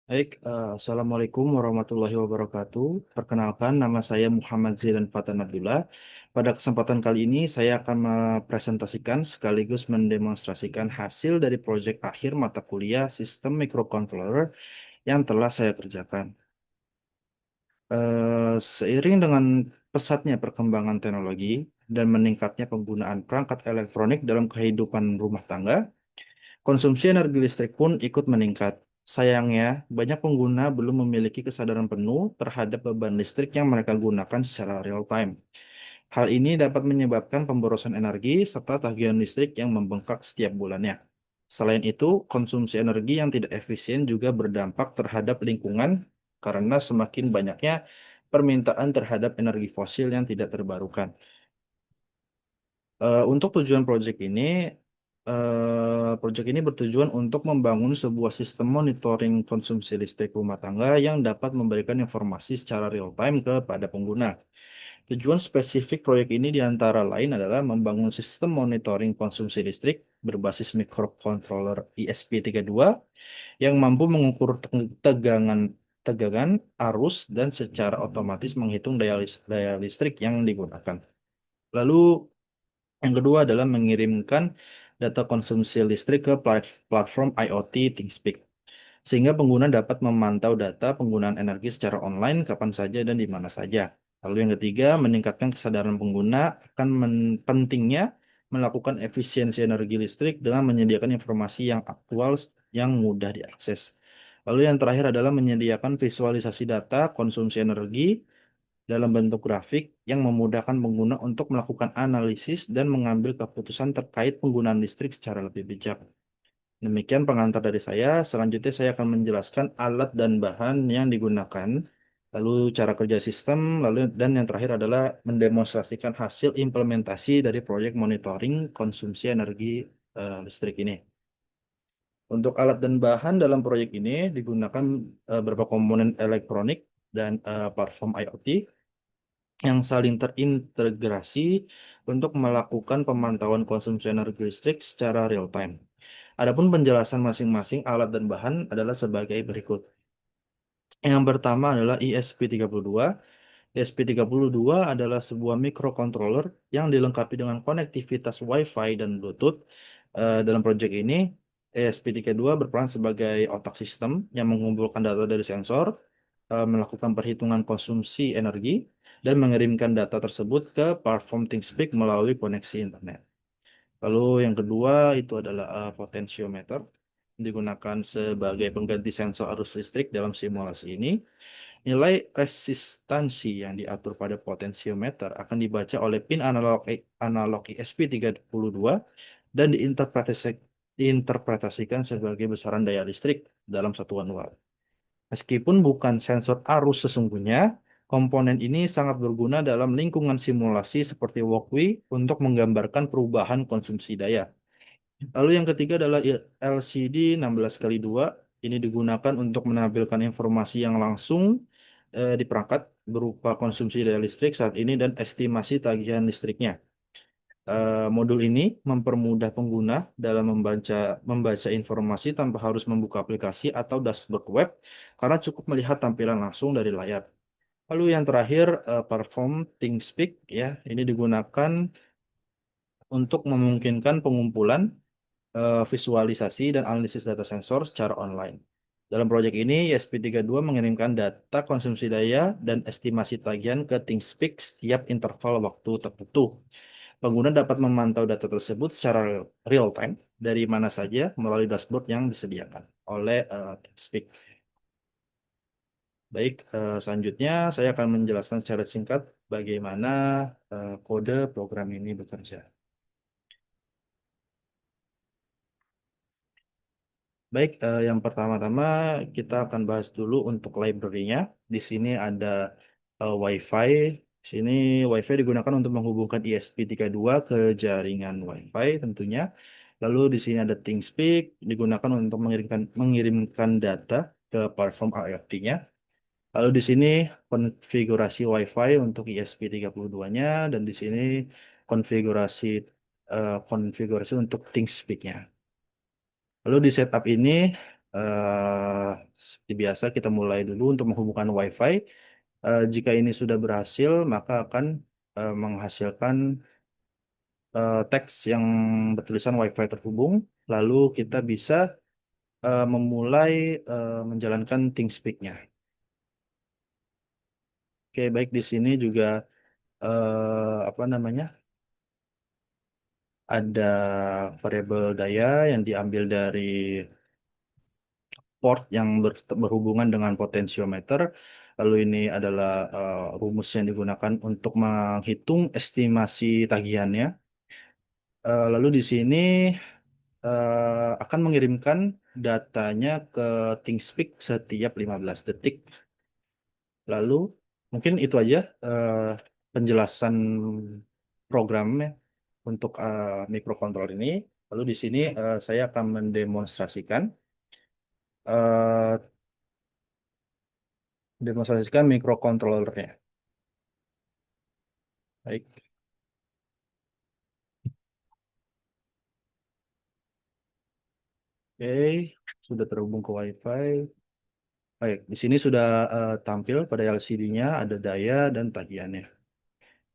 Assalamualaikum warahmatullahi wabarakatuh. Perkenalkan, nama saya Muhammad Zidan Fatan Abdullah. Pada kesempatan kali ini, saya akan mempresentasikan sekaligus mendemonstrasikan hasil dari proyek akhir mata kuliah Sistem Microcontroller yang telah saya kerjakan. Seiring dengan pesatnya perkembangan teknologi dan meningkatnya penggunaan perangkat elektronik dalam kehidupan rumah tangga, konsumsi energi listrik pun ikut meningkat. Sayangnya, banyak pengguna belum memiliki kesadaran penuh terhadap beban listrik yang mereka gunakan secara real time. Hal ini dapat menyebabkan pemborosan energi serta tagihan listrik yang membengkak setiap bulannya. Selain itu, konsumsi energi yang tidak efisien juga berdampak terhadap lingkungan karena semakin banyaknya permintaan terhadap energi fosil yang tidak terbarukan. Untuk tujuan proyek ini bertujuan untuk membangun sebuah sistem monitoring konsumsi listrik rumah tangga yang dapat memberikan informasi secara real time kepada pengguna. Tujuan spesifik proyek ini diantara lain adalah membangun sistem monitoring konsumsi listrik berbasis microcontroller ESP32 yang mampu mengukur tegangan tegangan, arus, dan secara otomatis menghitung daya listrik yang digunakan. Lalu yang kedua adalah mengirimkan data konsumsi listrik ke platform IoT ThingSpeak, sehingga pengguna dapat memantau data penggunaan energi secara online kapan saja dan di mana saja. Lalu yang ketiga, meningkatkan kesadaran pengguna akan pentingnya melakukan efisiensi energi listrik dengan menyediakan informasi yang aktual yang mudah diakses. Lalu yang terakhir adalah menyediakan visualisasi data konsumsi energi dalam bentuk grafik yang memudahkan pengguna untuk melakukan analisis dan mengambil keputusan terkait penggunaan listrik secara lebih bijak. Demikian pengantar dari saya. Selanjutnya saya akan menjelaskan alat dan bahan yang digunakan, lalu cara kerja sistem, dan yang terakhir adalah mendemonstrasikan hasil implementasi dari proyek monitoring konsumsi energi listrik ini. Untuk alat dan bahan dalam proyek ini digunakan beberapa komponen elektronik dan platform IoT yang saling terintegrasi untuk melakukan pemantauan konsumsi energi listrik secara real time. Adapun penjelasan masing-masing alat dan bahan adalah sebagai berikut. Yang pertama adalah ESP32. ESP32 adalah sebuah microcontroller yang dilengkapi dengan konektivitas Wi-Fi dan Bluetooth. Dalam proyek ini, ESP32 berperan sebagai otak sistem yang mengumpulkan data dari sensor, melakukan perhitungan konsumsi energi, dan mengirimkan data tersebut ke platform ThingSpeak melalui koneksi internet. Lalu yang kedua itu adalah potentiometer, digunakan sebagai pengganti sensor arus listrik dalam simulasi ini. Nilai resistansi yang diatur pada potensiometer akan dibaca oleh pin analog ESP32 dan diinterpretasikan sebagai besaran daya listrik dalam satuan watt. Meskipun bukan sensor arus sesungguhnya, komponen ini sangat berguna dalam lingkungan simulasi seperti walkway untuk menggambarkan perubahan konsumsi daya. Lalu yang ketiga adalah LCD 16 kali 2. Ini digunakan untuk menampilkan informasi yang langsung di perangkat berupa konsumsi daya listrik saat ini dan estimasi tagihan listriknya. Modul ini mempermudah pengguna dalam membaca informasi tanpa harus membuka aplikasi atau dashboard web karena cukup melihat tampilan langsung dari layar. Lalu yang terakhir, Perform ThingSpeak ya, ini digunakan untuk memungkinkan pengumpulan visualisasi dan analisis data sensor secara online. Dalam proyek ini, ESP32 mengirimkan data konsumsi daya dan estimasi tagihan ke ThingSpeak setiap interval waktu tertentu. Pengguna dapat memantau data tersebut secara real time dari mana saja melalui dashboard yang disediakan oleh ThingSpeak. Baik, selanjutnya saya akan menjelaskan secara singkat bagaimana kode program ini bekerja. Baik, yang pertama-tama kita akan bahas dulu untuk library-nya. Di sini ada Wi-Fi. Di sini Wi-Fi digunakan untuk menghubungkan ESP32 ke jaringan Wi-Fi tentunya. Lalu di sini ada ThingSpeak digunakan untuk mengirimkan data ke platform IoT-nya. Lalu di sini konfigurasi Wi-Fi untuk ESP32-nya dan di sini konfigurasi konfigurasi untuk ThingSpeak-nya. Lalu di setup ini Seperti biasa kita mulai dulu untuk menghubungkan WiFi. Jika ini sudah berhasil, maka akan menghasilkan teks yang bertulisan WiFi terhubung. Lalu kita bisa memulai menjalankan TeamSpeak-nya. Oke, baik di sini juga apa namanya? Ada variabel daya yang diambil dari port yang berhubungan dengan potensiometer. Lalu ini adalah rumus yang digunakan untuk menghitung estimasi tagihannya. Lalu di sini akan mengirimkan datanya ke ThingSpeak setiap 15 detik. Lalu mungkin itu aja penjelasan programnya untuk microcontroller ini. Lalu di sini saya akan mendemonstrasikan eh, microcontrollernya. Baik, oke, sudah terhubung ke WiFi. Baik, di sini sudah tampil pada LCD-nya ada daya dan tagihannya.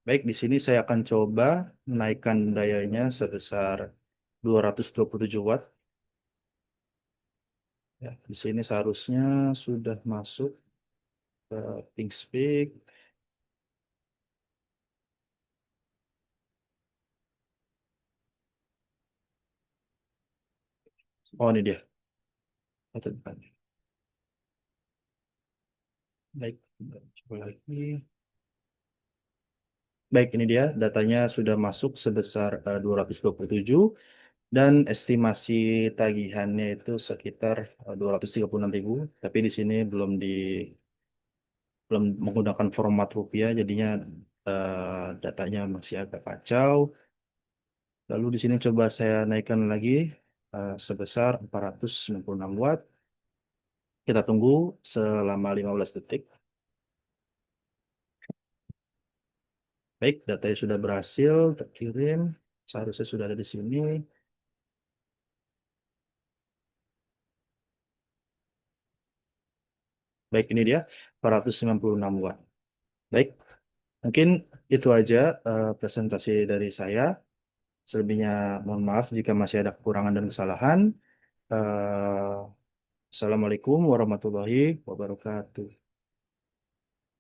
Baik, di sini saya akan coba menaikkan dayanya sebesar 227 watt. Ya, di sini seharusnya sudah masuk ke ThingSpeak. Oh, ini dia. Itu depan. Baik, kita coba lagi. Baik, ini dia. Datanya sudah masuk sebesar 227 dan estimasi tagihannya itu sekitar 236.000. Tapi di sini belum menggunakan format rupiah, jadinya datanya masih agak kacau. Lalu di sini coba saya naikkan lagi sebesar 496 watt. Kita tunggu selama 15 detik. Baik, datanya sudah berhasil terkirim. Seharusnya sudah ada di sini. Baik, ini dia 496 watt. Baik, mungkin itu aja presentasi dari saya. Selebihnya mohon maaf jika masih ada kekurangan dan kesalahan. Eh, Assalamualaikum warahmatullahi wabarakatuh.